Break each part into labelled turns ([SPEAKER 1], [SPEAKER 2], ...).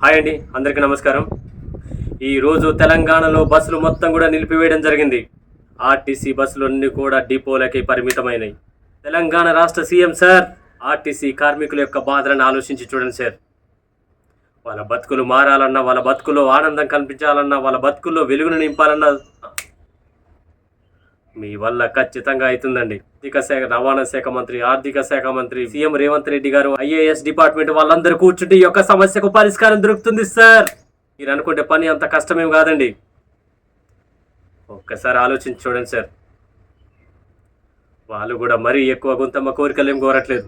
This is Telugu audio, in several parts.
[SPEAKER 1] హాయ్ అండి, అందరికీ నమస్కారం. ఈరోజు తెలంగాణలో బస్సులు మొత్తం కూడా నిలిపివేయడం జరిగింది. ఆర్టీసీ బస్సులు అన్నీ కూడా డిపోలకి పరిమితమైనవి. తెలంగాణ రాష్ట్ర సీఎం సార్, ఆర్టీసీ కార్మికుల యొక్క బాధలను ఆలోచించి చూడండి సార్. వాళ్ళ బతుకులు మారాలన్నా, వాళ్ళ బతుకుల్లో ఆనందం కల్పించాలన్నా, వాళ్ళ బతుకుల్లో వెలుగును నింపాలన్నా మీ వల్ల ఖచ్చితంగా అవుతుందండి. ఆర్థిక శాఖ, రవాణా శాఖ మంత్రి, ఆర్థిక శాఖ మంత్రి, సీఎం రేవంత్ రెడ్డి గారు, ఐఏఎస్ డిపార్ట్మెంట్ వాళ్ళందరూ కూర్చుంటే ఈ యొక్క సమస్యకు పరిష్కారం దొరుకుతుంది సార్. మీరు అనుకుంటే పని అంత కష్టమేం కాదండి. ఒక్కసారి ఆలోచించి చూడండి సార్. వాళ్ళు కూడా మరీ ఎక్కువ గుంతమ్మ కోరికలు ఏం కోరట్లేదు.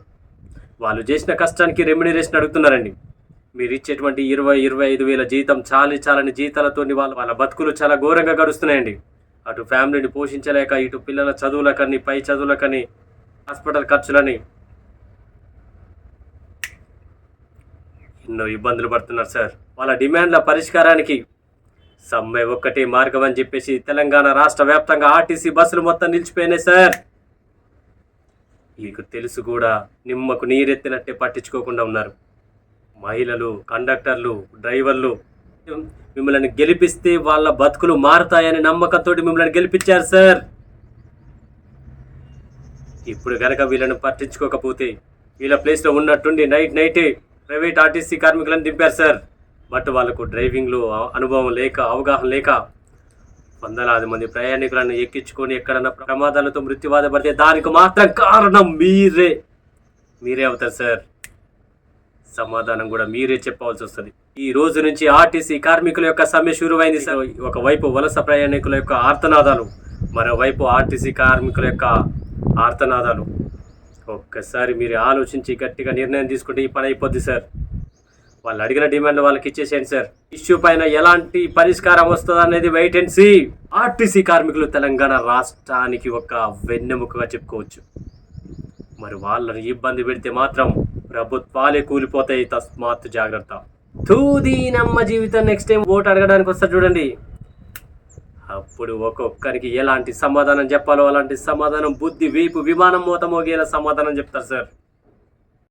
[SPEAKER 1] వాళ్ళు చేసిన కష్టానికి రెమ్యునరేషన్ అడుగుతున్నారండి. మీరు ఇచ్చేటువంటి 20-25 వేల జీతం చాలని జీతాలతో వాళ్ళ బతుకులు చాలా ఘోరంగా గడుస్తున్నాయండి. అటు ఫ్యామిలీని పోషించలేక, ఇటు పిల్లల చదువులకని, పై చదువులకని, హాస్పిటల్ ఖర్చులని ఎన్నో ఇబ్బందులు పడుతున్నారు సార్. వాళ్ళ డిమాండ్ల పరిష్కారానికి సమ్మె ఒక్కటే మార్గం అని చెప్పేసి తెలంగాణ రాష్ట్ర వ్యాప్తంగా ఆర్టీసీ బస్సులు మొత్తం నిలిచిపోయినాయి సార్. మీకు తెలుసు కూడా, నిమ్మకు నీరెత్తినట్టే పట్టించుకోకుండా ఉన్నారు. మహిళలు, కండక్టర్లు, డ్రైవర్లు మిమ్మల్ని గెలిపిస్తే వాళ్ళ బతుకులు మారుతాయని నమ్మకంతో మిమ్మల్ని గెలిపించారు సార్. ఇప్పుడు కనుక వీళ్ళని పట్టించుకోకపోతే వీళ్ళ ప్లేస్లో ఉన్నట్టుండి నైటే ప్రైవేట్ ఆర్టీసీ కార్మికులను దింపారు సార్. బట్ వాళ్ళకు డ్రైవింగ్లో అనుభవం లేక, అవగాహన లేక వందలాది మంది ప్రయాణికులను ఎక్కించుకొని ఎక్కడన్నా ప్రమాదాలతో మృత్యువాత పడితే దానికి మాత్రం కారణం మీరే అవుతారు సార్. సమాధానం కూడా మీరే చెప్పవలసి వస్తుంది. ఈ రోజు నుంచి ఆర్టీసీ కార్మికుల యొక్క సమ్మె శురువైంది సార్. ఒకవైపు వలస ప్రయాణికుల యొక్క ఆర్తనాదాలు, మరోవైపు ఆర్టీసీ కార్మికుల యొక్క ఆర్తనాదాలు. ఒక్కసారి మీరు ఆలోచించి గట్టిగా నిర్ణయం తీసుకుంటే ఈ పని అయిపోద్ది సార్. వాళ్ళు అడిగిన డిమాండ్ వాళ్ళకి ఇచ్చేసేయండి సార్. ఇష్యూ పైన ఎలాంటి పరిష్కారం వస్తుంది అనేది వెయిట్ అండ్ సీ. ఆర్టీసీ కార్మికులు తెలంగాణ రాష్ట్రానికి ఒక వెన్నెముకగా చెప్పుకోవచ్చు. మరి వాళ్ళని ఇబ్బంది పెడితే మాత్రం ప్రభుత్వాలే కూలిపోతాయి. తస్మాత్ జాగ్రత్త. తూదీనమ్మ జీవితం. నెక్స్ట్ టైం ఓటు అడగడానికి వస్తారు చూడండి, అప్పుడు ఒక్కొక్కరికి ఎలాంటి సమాధానం చెప్పాలో అలాంటి సమాధానం, బుద్ధి వీపు విమానం మోత మోగేలా సమాధానం చెప్తారు సార్.